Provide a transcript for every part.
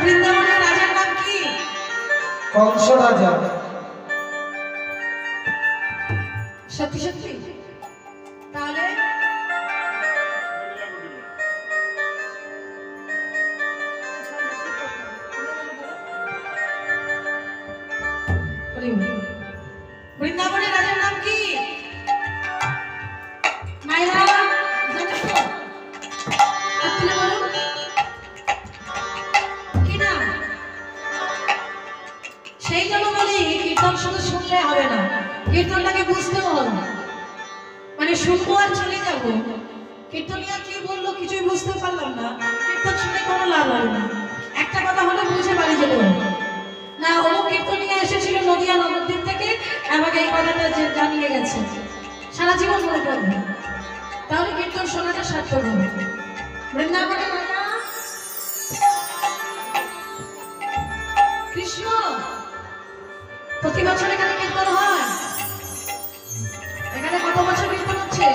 বৃন্দাবনের রাজার নাম কি? কংস রাজা। সত্যি সত্যি? তাহলে বৃন্দাবনের রাজার নাম কি? মায়েরা জানেন তো? তুলে বলুন কি না? সেই জন্য বলি কীর্তন শুধু শুনলে হবে না, কীর্তনটাকে বুঝতেও হবে। মানে শুনবো আর চলে যাবো, কীর্তনিয়া কি বললো কিছুই বুঝতে পারলাম না, কীর্তন শুনে কোনো লাভ হবে না। একটা কথা হলে বুঝে বাড়ি যেতে হবে না। অমুক কীর্তনিয়া এসেছিল নদিয়া নবদ্বীপ থেকে, আমাকে এই কথাটা জানিয়ে গেছে, সারা জীবন মনে করবে, তাহলে কীর্তন শোনাটা সার্থক হবে। বৃন্দাবনের রাজা কৃষ্ণ। প্রতি বছর এখানে কীর্তন হয়। এখানে কত বছর কীর্তন হচ্ছে?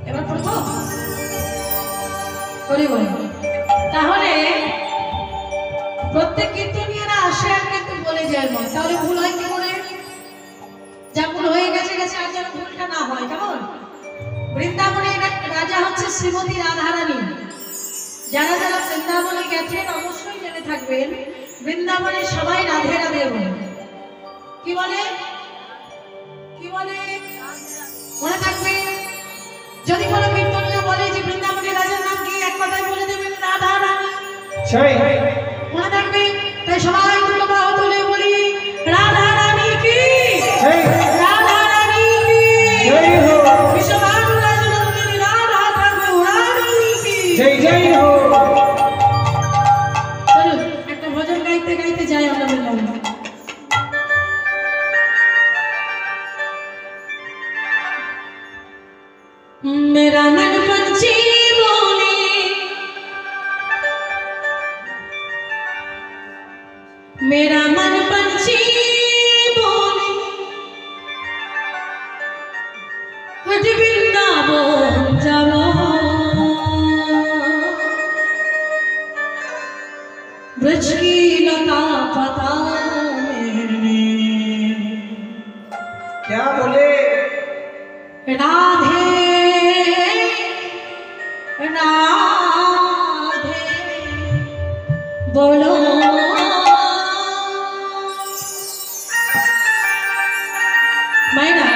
এবার প্রথম তাহলে প্রত্যেক কীর্তনীয়রা আসে আর কিন্তু বলে যায় না, তাহলে ভুল হয় কি করে? যা ভুল হয়ে গেছে গেছে, আর যেন ভুলটা না হয়। কেমন? বৃন্দাবনের রাজা হচ্ছে শ্রীমতী রাধারানী। যারা যারা বৃন্দাবনে গেছেন অবশ্যই জেনে থাকবেন, বৃন্দাবনে সবাই রাধে রাধে বলে। কি বলে? কি বলে? মনে থাকবে। যদি কোনো কীর্তনীয় বলে যে বৃন্দাবনের রাজার নাম কি, এক কথায় বলে দেবেন রাধা রানী। মনে থাকবে। তাই সবাই তুলবাহ তুলে বলি রাধা রানী কি, রাধা রানী কি, বিশ্বভানুরা জননী রাধা ঠাকুর রানী কি, জয় জয় হো। চলুন একটা ভজন গাইতে গাইতে যাই আমরা বৃন্দাবনে। मेरा मन पंछी बोले, मेरा मन पंछी बोले, आज वृंदावन जाओ, ब्रज की लता पता मैंने। क्या बोले? राधे राधे बोलो। মায়েরা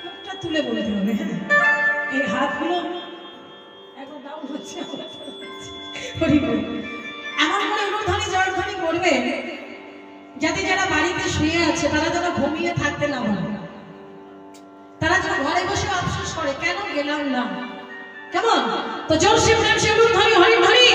মুখটা তুলে বলতে হবে, এই হাতগুলো একবার ডাউন হচ্ছে, এমন করে উলুধ্বনি জয়ধ্বনি করবে যাতে যারা বাড়িতে শুয়ে আছে তারা যেন ঘুমিয়ে থাকতে না পারে, তারা যেন ঘরে বসে আফসোস করে কেন গেলাম না। কেমন? তো জোর সে প্রেম সে উলুধ্বনি হরি হরি।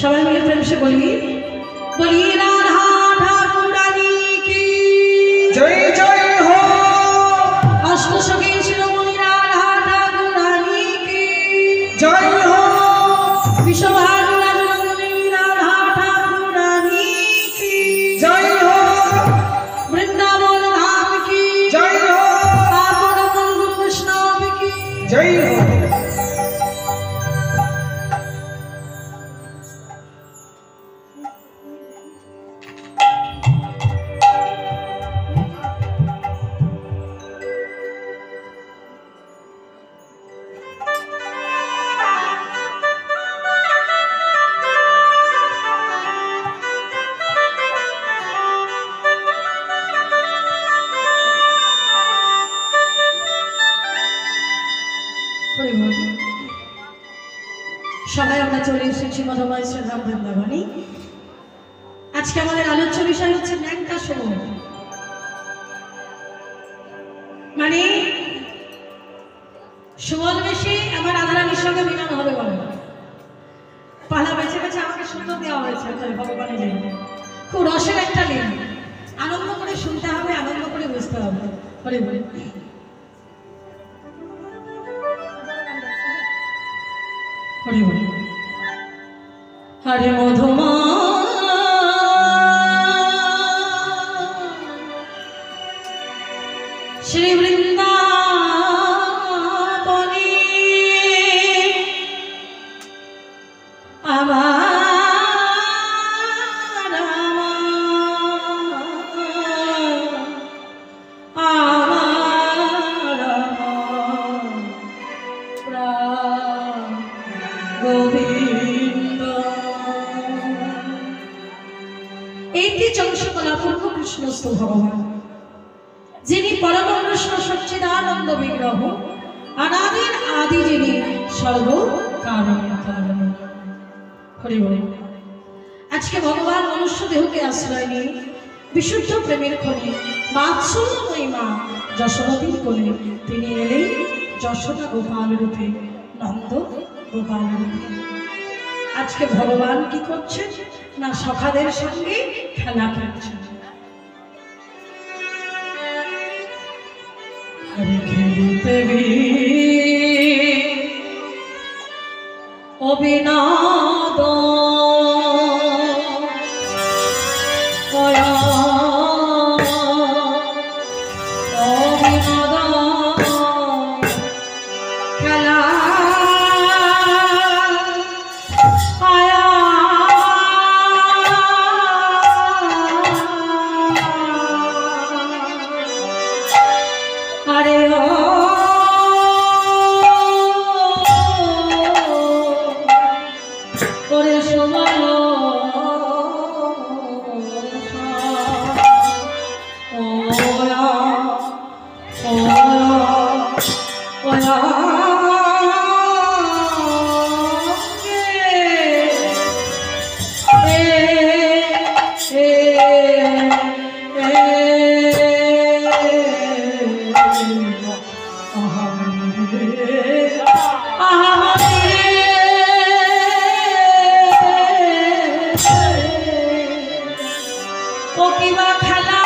সবাই মিলে প্রেম সে বলি বলি রাধা ঠাকুর রানী কি জয় জয় হো। অষ্টসখী শিরোমণি রাধা ঠাকুর রানী কি জয় হো। বিশ্বভানু রাজরমণী রাধা ঠাকুর রানী কি জয় হো। বৃন্দাবন ধাম কি জয় হো। আপন গুরু বৈষ্ণব কি জয় হো। সবাই আমরা চলে এসেছি মধুময় শ্রীরাম বৃন্দাবনী। আজকে আমাদের আলোচ্য বিষয় হচ্ছে ন্যাংটা সময়, মানে সুবল বেশি আমার রাধারানীর সঙ্গে মিলন হবে বলে পালা বেছে বেছে আমাকে সুন্দর দেওয়া হয়েছে ভগবানের জন্য। খুব রসের একটা লিন, আনন্দ করে শুনতে হবে, আনন্দ করে বুঝতে হবে। বলে বলে হরি বল। হরে মধুমা শ্রী বৃন্দাবনে কৃষ্ণস্থ ভগবান, যিনি পরম কৃষ্ণ সচ্চিদানন্দ বিগ্রহ, অনাদির আদি, যিনি সর্ব কারণ। আজকে ভগবান মনুষ্য দেহকে আশ্রয় নিয়ে বিশুদ্ধ প্রেমের খনি বাৎসল্যময়ী মা যশোমতীর কোলে তিনি এলেই যশোদা গোপাল রূপে, নন্দ গোপাল রূপে। আজকে ভগবান কি করছেন না সখাদের সঙ্গে খেলা খেলছেন। খেলতে অবিনাদ খেলা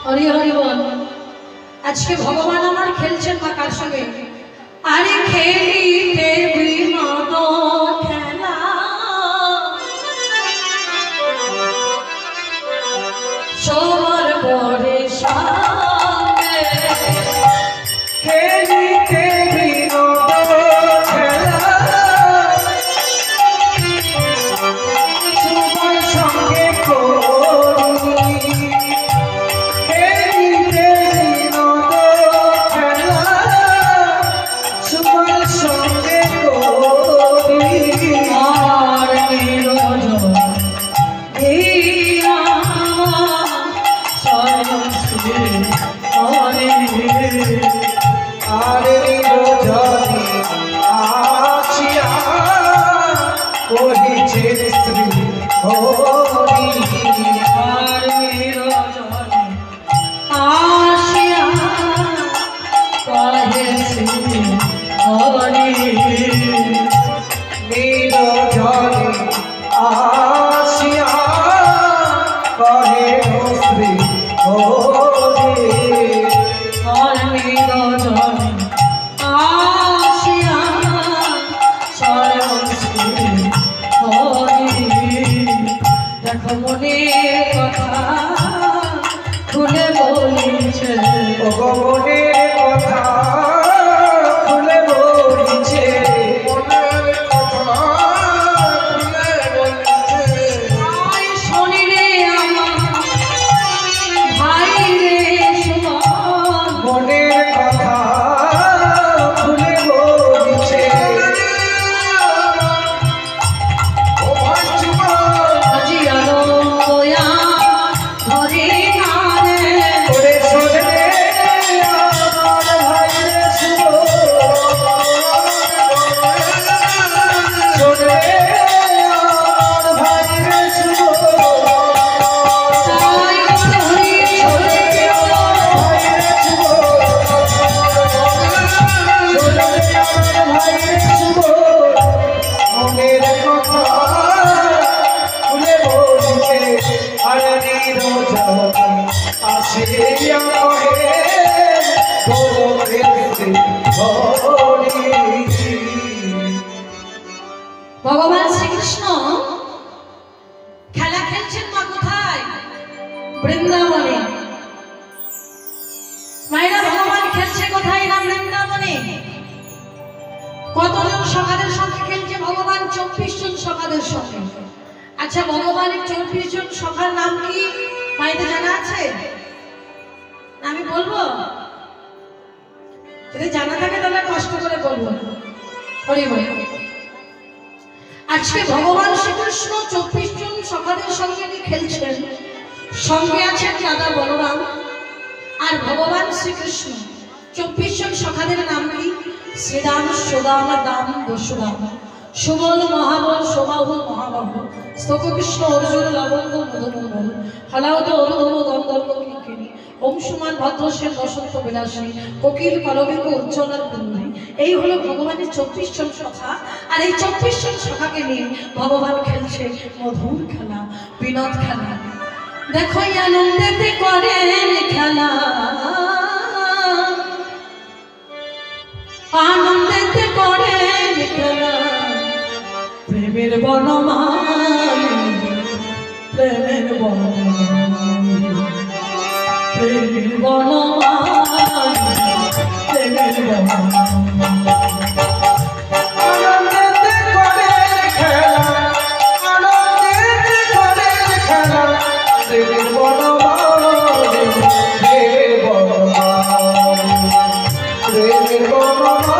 হরি হরি বল। আজকে ভগবান আমার খেলছেন বা কার সঙ্গে? আরে খেলিতে বিনোদ খেলা, সবার পরে সামনে খেলিতে বিনোদ খেলা, সবার সঙ্গে করি। খেলিতে বিনোদ খেলা, সবার সঙ্গে করি। আর নিরঞ্জন দিয়া স্বয়ং শ্রী হরে আর নিরজনে আসিয়া কহিছে শ্রী হরি। আর নিরঞ্জনে আসিয়া কহে শ্রী হরে নিরজনে আসিয়া কহে শ্রী হরি। আর নিরঞ্জনে আসিয়া স্বয়ং শ্রী হরে। দেখো মনের কথা খুলে বলিছে, ভগবানের কথা খুলে বলিছে। আয় শনি রে আমার ভাই রে সুমন, মনের কথা খুলে বলিছে। আজি আলোয়া ধরে না রে, ওরে শোনে আমার ভাই রে শুভ, শোনে আমার ভাই রে শুভ, তাই বলে হরি শোনে আমার ভাই রে শুভ, শোনে আমার ভাই রে শুভ। মনের কথা খুলে বলিছে। আর নিরজনে আসিয়া কহে হরি। ভগবান শ্রীকৃষ্ণ খেলা খেলছেন মা কোথায়? বৃন্দাবনে। মায়েরা ভগবান খেলছে কোথায়? না বৃন্দাবনে। কতজন সখাদের সঙ্গে খেলছে ভগবান? 24 জন সখাদের সঙ্গে। আচ্ছা, ভগবানের 24 জন সখার নাম কি মায়েদের জানা আছে? আমি বলবো? যদি জানা থাকে তাহলে কষ্ট করে বলবো। হরি বল। আজকে ভগবান শ্রীকৃষ্ণ 24 জন সখাদের সঙ্গে খেলছেন। সঙ্গে আছেন দাদা বলরাম আর ভগবান শ্রীকৃষ্ণ। 24 জন সখাদের নাম কি? শ্রীরাম, সুদাম, দাম, বসুরাম, সুবল, মহাবল, শোভাবল, মহাবাহু, স্তকৃষ্ণ, অর্জুন, লবঙ্গ, মধুমঙ্গল, হলাউদ, অরুধম, গন্ধর্ব, কিঙ্কিণী, অংশুমান, ভদ্রসেন, বসন্ত বিলাসী, কোকিল, কলবিক, উজ্জ্বলার কুন্ডলী। এই হলো ভগবানের 24 জন সখা। আর এই 24 জন সখাকে নিয়ে ভগবান খেলছে মধুর খেলা, বিনোদ খেলা। দেখো আনন্দেতে করেন খেলা, আনন্দেতে করেন খেলা, প্রেমের বনমালী, প্রেমের বনমালী, প্রেমের বনমালী, প্রেমের বনমালী। আনন্দেতে করেন খেলা, আনন্দেতে করেন খেলা, প্রেমের বনমালী, প্রেমের বনমালী, প্রেমের বনমালী,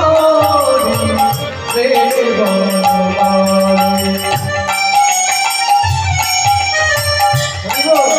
প্রেমের বনমালী। হরি বল।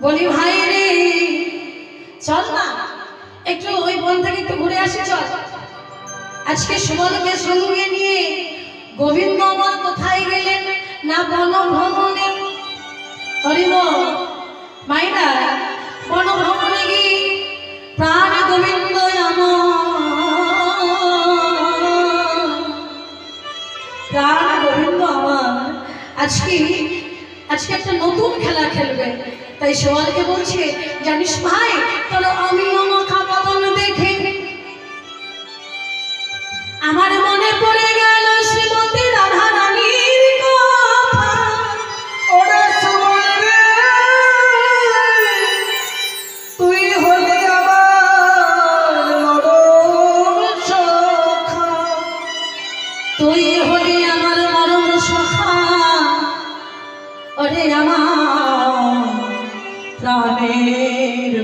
বলি ভাই রে চল না একটু ওই বন থেকে একটু ঘুরে আসি চল। আজকে সুবলকে সঙ্গে নিয়ে গোবিন্দ আমার কোথায় গেলেন না বনভ্রমণে। হরিব মাইনা বনভ্রমণে গিয়ে প্রাণ গোবিন্দ প্রাণ গোবিন্দ আমার আজকে একটা নতুন খেলা খেলবে। তাই সুবলকে বলছে জানিস ভাই তোর অমিয় মাখা বদন দেখে আমার মনে পড়ে গেল শ্রীমতী রাধা রানীর কথা। ওরে সুবল রে, তুই হলি আমার মরম সখা। তুই হলি আমার মরম সখা, ওরে আমার প্রাণের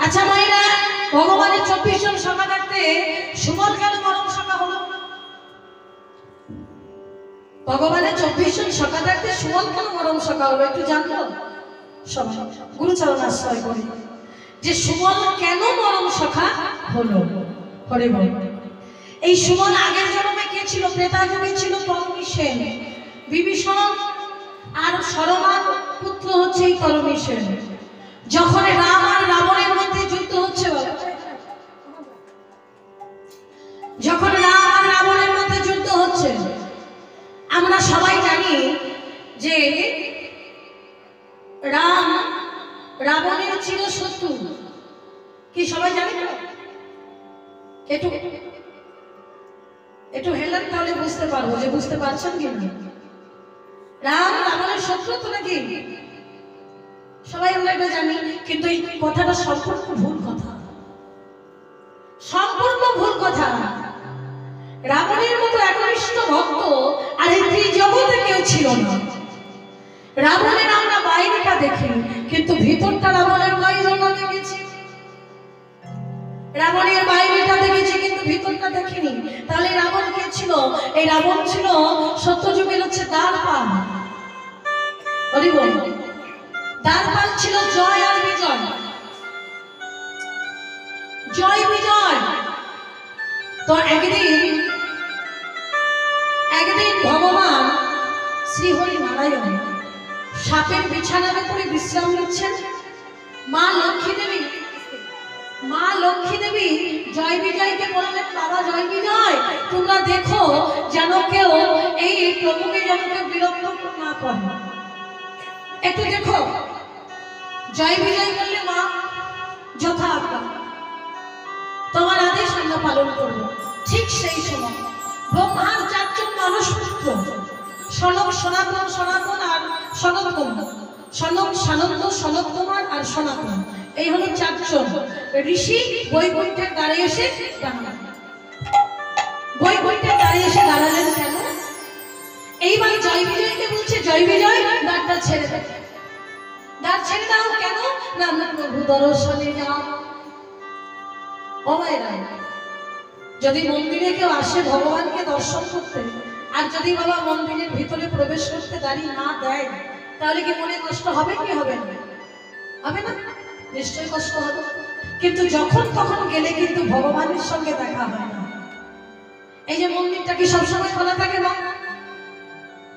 আচ্ছা মাইরা ভগবানের 24 জন সখা থাকতে সুবল কেন মরম সখা হলো? ভগবানের 24 জন সখা থাকতে সুবল কেন মরম সখা হলো একটু জানতো সবাই? গুরুচরণ আশ্রয় করি যে সুবল কেন মরম সখা হলো। হরে বল। এই সুবল আগের জন্মে কে ছিল? প্রেতাযুগে ছিল তরণী সেন। বিভীষণ আর সরমান পুত্র হচ্ছে এই তরণী সেন। যখন রাম আর রাবণের মধ্যে যুদ্ধ হচ্ছে, যখন রাম আর রাবণের মধ্যে যুদ্ধ হচ্ছে, আমরা সবাই জানি যে রাম রাবণের ছিল শত্রু। কি সবাই জানি না? একটু একটু হেলেন তাহলে বুঝতে পারবো যে বুঝতে পারছেন কি না। রাম রাবণের শত্রু তো নাকি সবাই আমরা এটা জানি, কিন্তু এই কথাটা সম্পূর্ণ ভুল কথা, সম্পূর্ণ ভুল কথা। রাবণের মতো একনিষ্ঠ ভক্ত আর এই ত্রিজগতে কেউ ছিল না। রাবণের আমরা বাইরেটা দেখি, কিন্তু ভিতরটা রাবণের কয়জন দেখেছি? রাবণের বাইরেটা দেখেছি কিন্তু ভিতরটা দেখিনি। তাহলে রাবণ কে ছিল? এই রাবণ ছিল সত্যযুগের হচ্ছে দ্বারপাল। দ্বারপাল ছিল জয় আর বিজয়, জয় বিজয়। তো একদিন ভগবান শ্রীহরি নারায়ণ সাপের বিছানার উপরে বিশ্রাম নিচ্ছেন। মা লক্ষ্মী দেবী জয় বিজয়কে বললেন, বাবা জয় বিজয় তোমরা দেখো যেন কেউ এই প্রভুকে যেন কেউ বিরক্ত না করে, একটু দেখো। জয় বিজয় বললে, মা যথা আজ্ঞা, তোমার আদেশ আমরা পালন করব। ঠিক সেই সময় ব্রহ্মার 4 জন মানুষ পুত্র সনক, সনাতন, সনাতন আর সনৎকুমার, সনক, সানন্দ, সনত কুমার আর সনাতন, এই হলো 4 জন ঋষি বৈকুণ্ঠের দ্বারে এসে দাঁড়ালেন। বৈকুণ্ঠের দ্বারে এসে দাঁড়ালেন কেন? এইবার জয় বিজয়কে বলছে, জয় বিজয় দ্বারটা ছেড়ে দাও, দ্বার ছেড়ে দাও। কেন না আমরা প্রভু দর্শনে যাও। যদি মন্দিরে কেউ আসে ভগবানকে দর্শন করতে, আর যদি বাবা মন্দিরের ভিতরে প্রবেশ করতে দাঁড়ি না দেয়, তাহলে কি মনে কষ্ট হবে কি হবে না? হবে না? নিশ্চয়ই কষ্ট হবে। কিন্তু যখন তখন গেলে কিন্তু ভগবানের সঙ্গে দেখা হয় না। এই যে মন্দিরটা কি সবসময় খোলা থাকে না?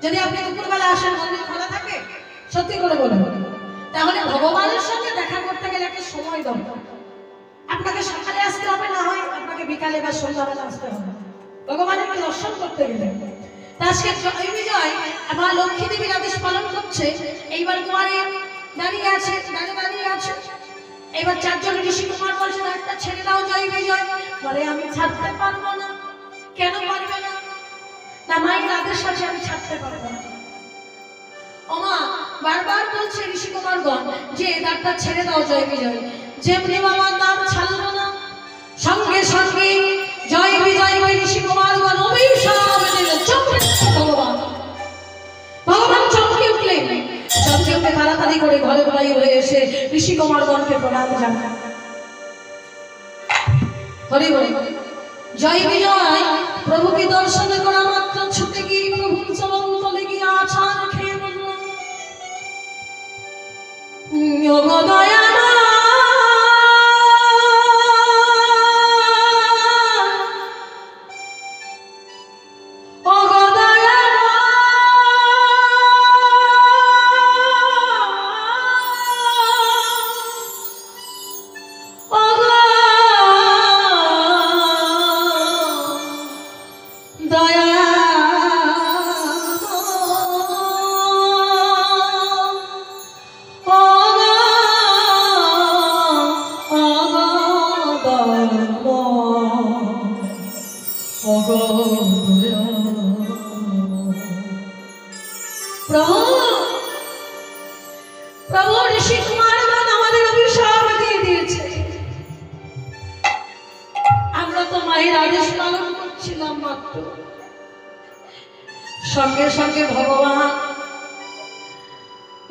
যদি আপনি দুপুরবেলা আসেন মন্দির খোলা থাকে? সত্যি করে বলুন। তাহলে ভগবানের সঙ্গে দেখা করতে গেলে একটা সময় দরকার। আপনাকে সকালে আসতে হবে, না হয় আপনাকে বিকালে বা সন্ধ্যাবেলা আসতে হবে ভগবানের দর্শন করতে গেলে। আজকে জয় বিজয় মা লক্ষ্মী দেবীর আদেশ পালন করছে। এইবার দুয়ারে দাঁড়িয়ে আছে, দাঁড়িয়ে আছে। এবার 4 জন ঋষি কুমার বলছে, একটা ছেড়ে দাও জয় বিজয়। বলে, আমি ছাড়তে পারবো না। কেন পারবে না? না মায়ের আদেশ আছে, আমি ছাড়তে পারবো না। ওমা বারবার বলছে ঋষি কুমারগণ যে দ্বারটা ছেড়ে দাও জয় বিজয়। যেমনি বাবা দ্বার ছাড়লো না, সঙ্গে সঙ্গে জয় বিজয়কে ঋষি কুমারগণ অভিশাপ দিলেন। ভগবান চমকে উঠলেন, চমকে উঠে তাড়াতাড়ি করে ঘরে ঘরে হয়ে এসে ঋষি কুমারগণকে প্রণাম জানান। হরি বল। জয় বিজয় প্রভুকে দর্শন করা মাত্র ছুটে গিয়ে প্রভুর চরণ তলে গিয়ে আছাড় খেয়ে বলল, প্রভু প্রভু ঋষি কুমারগণ আমাদের অভিশাপ দিয়ে দিয়েছে, আমরা তো মায়ের আদেশ পালন করছিলাম মাত্র। সঙ্গে সঙ্গে ভগবান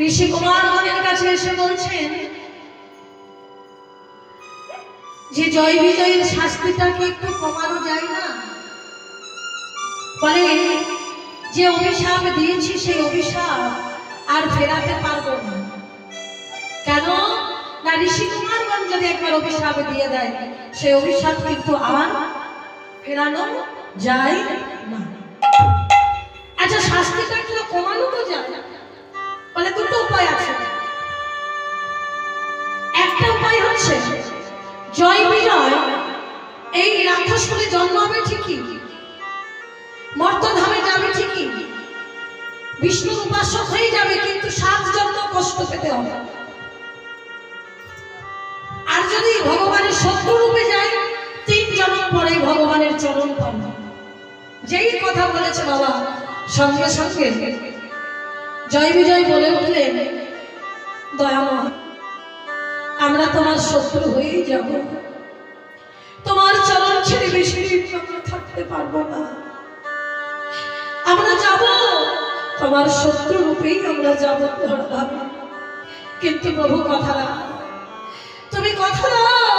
ঋষি কুমারগণের কাছে এসে বলছেন যে জয় বিজয়ের শাস্তিটাকে একটু কমানো যায় না? বলে যে অভিশাপ দিয়েছি সেই অভিশাপ আর ফেরাতে পারবো না। কেন না, ঋষি কুমারগণ যদি একবার অভিশাপ দিয়ে দেয় সেই অভিশাপ কিন্তু আর ফেরানো যায় না। আচ্ছা, শাস্তিটা একটু কমানো তো যায়? বলে দুটো উপায় আছে। একটা উপায় হচ্ছে জয় বিজয় এই রাক্ষস করে জন্মাবে ঠিকই, মর্তধামে যাবে ঠিকই, বিষ্ণুর উপাসক হয়ে যাবে, কিন্তু 7 জন্ম কষ্ট পেতে হবে। আর যদি ভগবানের শত্রু রূপে যায় 3 জন্ম পরে ভগবানের চরণ পাবে। যেই কথা বলেছে বাবা, সঙ্গে সঙ্গে জয় বিজয় বলে উঠলেন, দয়াময় আমরা তোমার শত্রু হয়েই যাব, তোমার চরণ ছেড়ে বেশি দিন আমরা থাকতে পারবো না, আমরা যাব তোমার শত্রু রূপেই আমরা যাব ধরাধামে। কিন্তু প্রভু কথা দাও, তুমি কথা দাও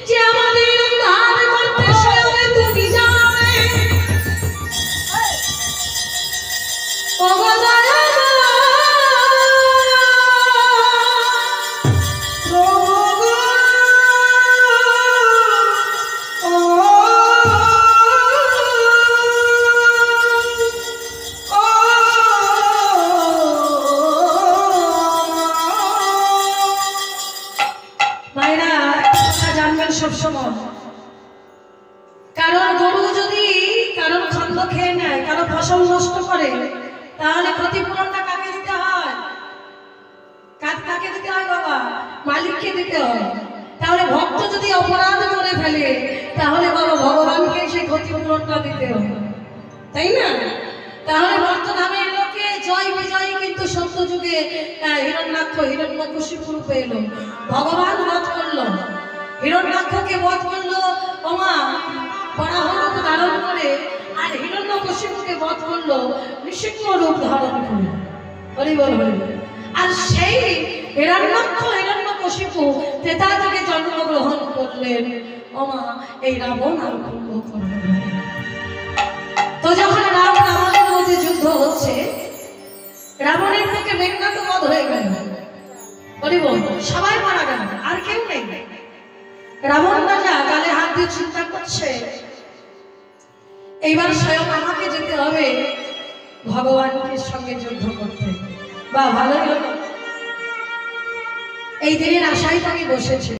যে আমাদের উদ্ধার করতে স্বয়ং তুমি যাবে। ও দয়াময় সবসময়, কারণ গরু যদি কারণ খন্দ খেয়ে নেয়, কারো ফসল নষ্ট করে, তাহলে ক্ষতিপূরণটা কাকে দিতে হয়? কাকে দিতে হয় বাবা? মালিককে দিতে হয়। তাহলে ভক্ত যদি অপরাধ করে ফেলে তাহলে বাবা ভগবানকে সেই ক্ষতিপূরণটা দিতে হবে, তাই না? তাহলে বর্তমানে লোকে জয় বিজয় কিন্তু সত্য যুগে হিরণ্যাক্ষ হিরণ্যকশিপু রূপে এলো, ভগবান বধ করলো, হিরণ্যাক্ষকে বধ করলো ওমা বরাহ রূপ ধারণ করে, আর হিরণ্যকশিপুকে বধ করলো নৃসিংহ রূপ ধারণ করে। হরি বল হরি বল। আর সেই হিরণ্যাক্ষ হিরণ্যকশিপু ত্রেতা যুগে জন্মগ্রহণ করলেন ওমা এই রাবণ আর কুম্ভকর্ণ। তো যখন রাম রাবণের মধ্যে যুদ্ধ হচ্ছে, রাবণের পক্ষে মেঘনাদ বধ হয়ে গেল, হরি বল, সবাই মারা গেল, আর কেউ নেই। রাবণ রাজা গালে হাত দিয়ে চিন্তা করছে, এইবার স্বয়ং আমাকে যেতে হবে ভগবানের সঙ্গে যুদ্ধ করতে। বা ভালোই হলো, এই দিনের আশায় তো আমি বসেছি।